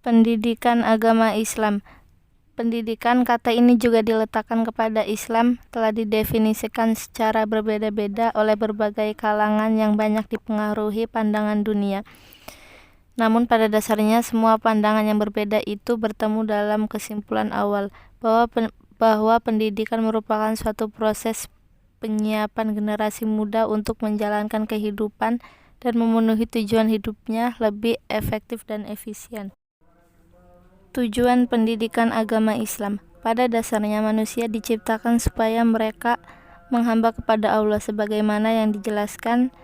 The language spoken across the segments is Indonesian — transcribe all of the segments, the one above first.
Pendidikan agama Islam. Pendidikan, kata ini juga diletakkan kepada Islam, telah didefinisikan secara berbeda-beda oleh berbagai kalangan yang banyak dipengaruhi pandangan dunia. Namun pada dasarnya semua pandangan yang berbeda itu bertemu dalam kesimpulan awal bahwa pendidikan merupakan suatu proses penyiapan generasi muda untuk menjalankan kehidupan dan memenuhi tujuan hidupnya lebih efektif dan efisien. Tujuan pendidikan agama Islam. Pada dasarnya manusia diciptakan supaya mereka menghamba kepada Allah sebagaimana yang dijelaskan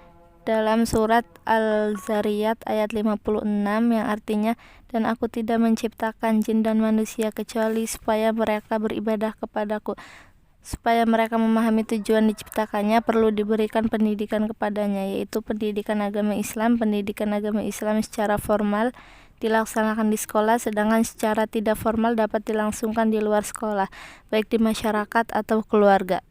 dalam surat Al-Zariyat ayat 56 yang artinya, dan aku tidak menciptakan jin dan manusia kecuali supaya mereka beribadah kepadaku. Supaya mereka memahami tujuan diciptakannya, perlu diberikan pendidikan kepadanya, yaitu pendidikan agama Islam. Pendidikan agama Islam secara formal dilaksanakan di sekolah, sedangkan secara tidak formal dapat dilangsungkan di luar sekolah, baik di masyarakat atau keluarga.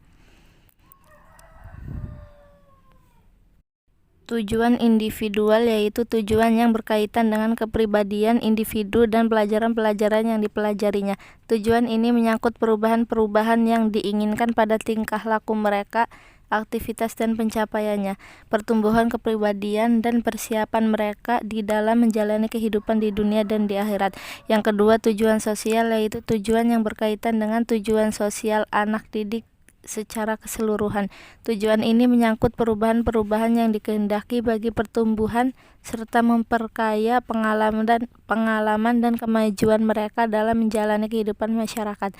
Tujuan individual, yaitu tujuan yang berkaitan dengan kepribadian individu dan pelajaran-pelajaran yang dipelajarinya. Tujuan ini menyangkut perubahan-perubahan yang diinginkan pada tingkah laku mereka, aktivitas dan pencapaiannya, pertumbuhan kepribadian dan persiapan mereka di dalam menjalani kehidupan di dunia dan di akhirat. Yang kedua, tujuan sosial, yaitu tujuan yang berkaitan dengan tujuan sosial anak didik secara keseluruhan. Tujuan ini menyangkut perubahan-perubahan yang dikehendaki bagi pertumbuhan serta memperkaya pengalaman dan kemajuan mereka dalam menjalani kehidupan masyarakat.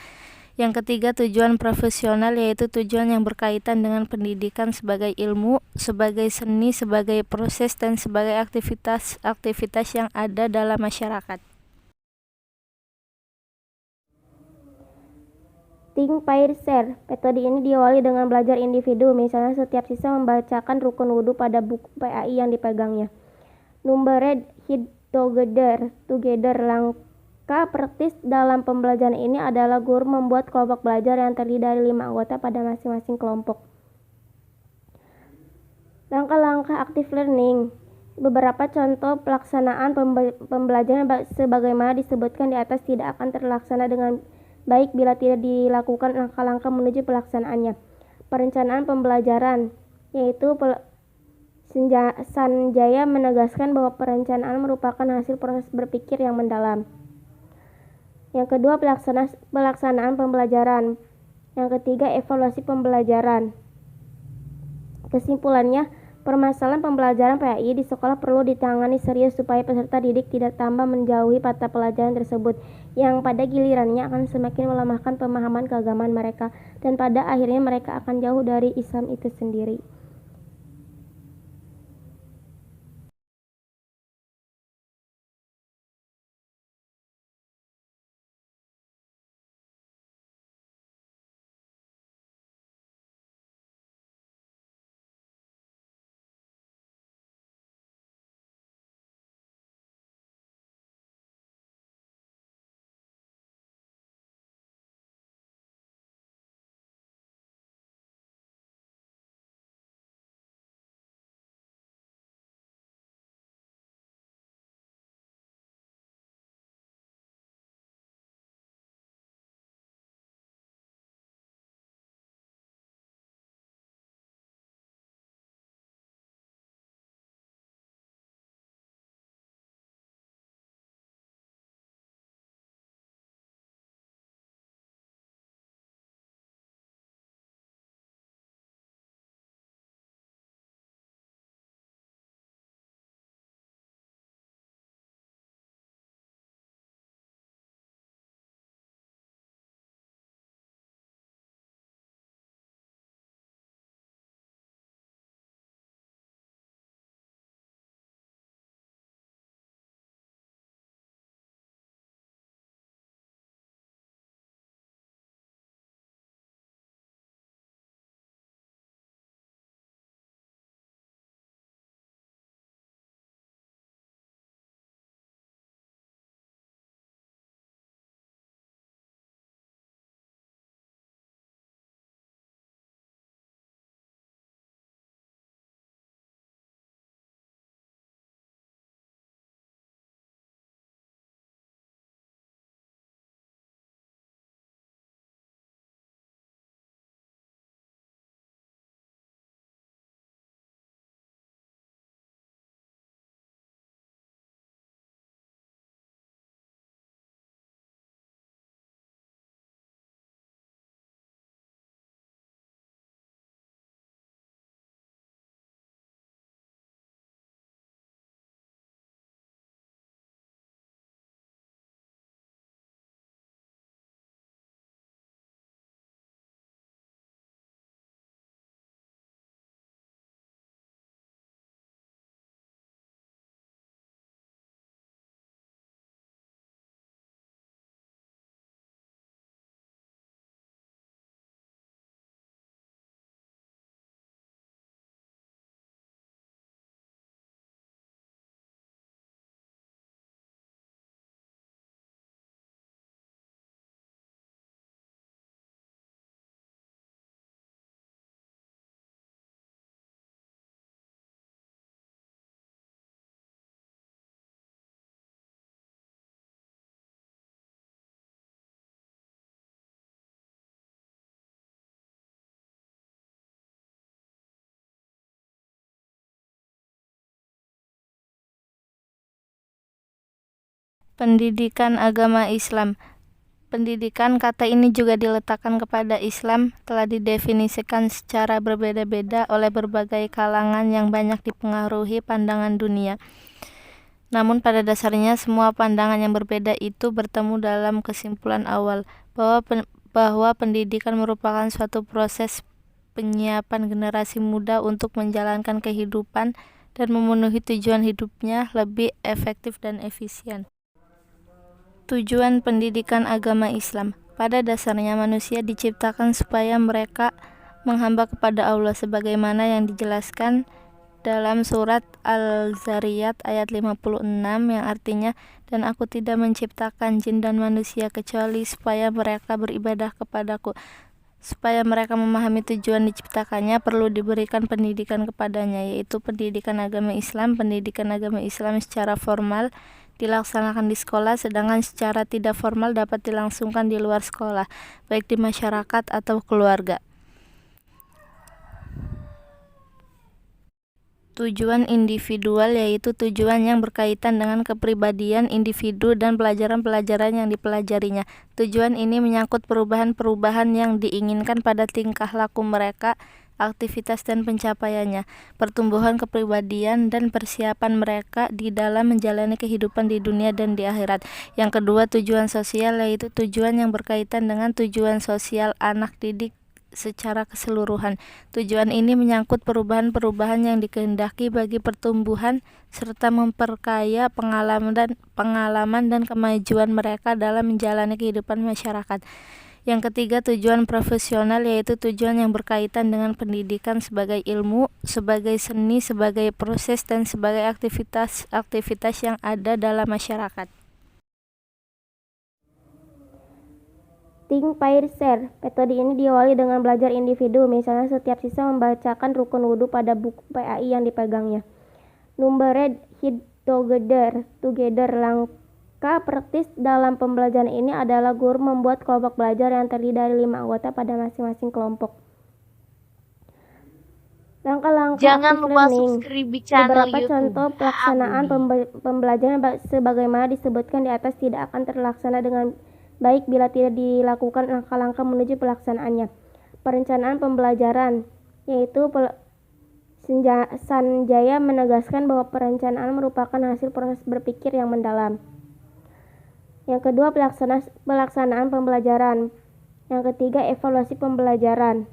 Yang ketiga, tujuan profesional, yaitu tujuan yang berkaitan dengan pendidikan sebagai ilmu, sebagai seni, sebagai proses, dan sebagai aktivitas yang ada dalam masyarakat. Think, Pair, Share. Metode ini diawali dengan belajar individu, misalnya setiap siswa membacakan rukun wudhu pada buku PAI yang dipegangnya. Numbered Hit Together. Langkah praktis dalam pembelajaran ini adalah guru membuat kelompok belajar yang terdiri dari 5 anggota pada masing-masing kelompok. Langkah-langkah active learning. Beberapa contoh pelaksanaan pembelajaran sebagaimana disebutkan di atas tidak akan terlaksana dengan baik bila tidak dilakukan langkah-langkah menuju pelaksanaannya. Perencanaan pembelajaran, yaitu Sanjaya menegaskan bahwa perencanaan merupakan hasil proses berpikir yang mendalam. Yang kedua, pelaksanaan pembelajaran. Yang ketiga, evaluasi pembelajaran. Kesimpulannya, permasalahan pembelajaran PAI di sekolah perlu ditangani serius supaya peserta didik tidak tambah menjauhi mata pelajaran tersebut, yang pada gilirannya akan semakin melemahkan pemahaman keagamaan mereka, dan pada akhirnya mereka akan jauh dari Islam itu sendiri. Pendidikan agama Islam. Pendidikan kata ini juga diletakkan kepada Islam telah didefinisikan secara berbeda-beda oleh berbagai kalangan yang banyak dipengaruhi pandangan dunia. Namun pada dasarnya semua pandangan yang berbeda itu bertemu dalam kesimpulan awal bahwa pendidikan merupakan suatu proses penyiapan generasi muda untuk menjalankan kehidupan dan memenuhi tujuan hidupnya lebih efektif dan efisien. Tujuan pendidikan agama Islam. Pada dasarnya manusia diciptakan supaya mereka menghamba kepada Allah sebagaimana yang dijelaskan dalam surat Al-Zariyat ayat 56 yang artinya, dan aku tidak menciptakan jin dan manusia kecuali supaya mereka beribadah kepadaku. Supaya mereka memahami tujuan diciptakannya perlu diberikan pendidikan kepadanya, yaitu pendidikan agama Islam. Pendidikan agama Islam secara formal dilaksanakan di sekolah, sedangkan secara tidak formal dapat dilangsungkan di luar sekolah, baik di masyarakat atau keluarga. Tujuan individual yaitu tujuan yang berkaitan dengan kepribadian individu dan pelajaran-pelajaran yang dipelajarinya. Tujuan ini menyangkut perubahan-perubahan yang diinginkan pada tingkah laku mereka, aktivitas dan pencapaiannya, pertumbuhan kepribadian dan persiapan mereka di dalam menjalani kehidupan di dunia dan di akhirat. Yang kedua, tujuan sosial yaitu tujuan yang berkaitan dengan tujuan sosial anak didik secara keseluruhan. Tujuan ini menyangkut perubahan-perubahan yang dikehendaki bagi pertumbuhan serta memperkaya pengalaman dan kemajuan mereka dalam menjalani kehidupan masyarakat. Yang ketiga, tujuan profesional yaitu tujuan yang berkaitan dengan pendidikan sebagai ilmu, sebagai seni, sebagai proses dan sebagai aktivitas yang ada dalam masyarakat. Think, Pair, Share. Metode ini diawali dengan belajar individu, misalnya setiap siswa membacakan rukun wudhu pada buku PAI yang dipegangnya. Numbered, Hid, Together. Langkah praktis dalam pembelajaran ini adalah guru membuat kelompok belajar yang terdiri dari 5 anggota pada masing-masing kelompok. Langkah-langkah Jangan active lupa learning. subscribe channel Beberapa YouTube contoh pelaksanaan pembelajaran sebagaimana disebutkan di atas tidak akan terlaksana dengan baik bila tidak dilakukan langkah-langkah menuju pelaksanaannya. Perencanaan pembelajaran, yaitu Sanjaya menegaskan bahwa perencanaan merupakan hasil proses berpikir yang mendalam. Yang kedua, pelaksanaan pembelajaran. Yang ketiga, evaluasi pembelajaran.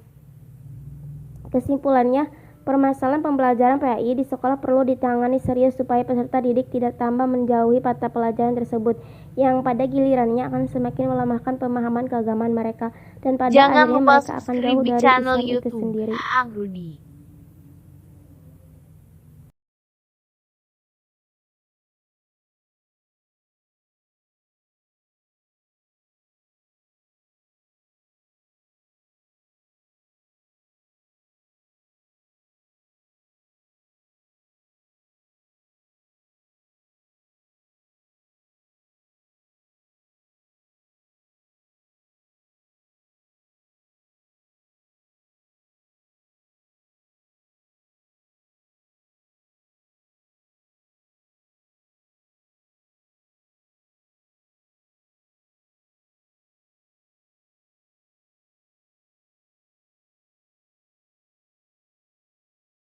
Kesimpulannya, permasalahan pembelajaran PAI di sekolah perlu ditangani serius supaya peserta didik tidak tambah menjauhi mata pelajaran tersebut, yang pada gilirannya akan semakin melemahkan pemahaman keagamaan mereka dan pada Jangan akhirnya lupa mereka akan jauh subscribe dari channel Islam itu YouTube sendiri. Kang Rudi.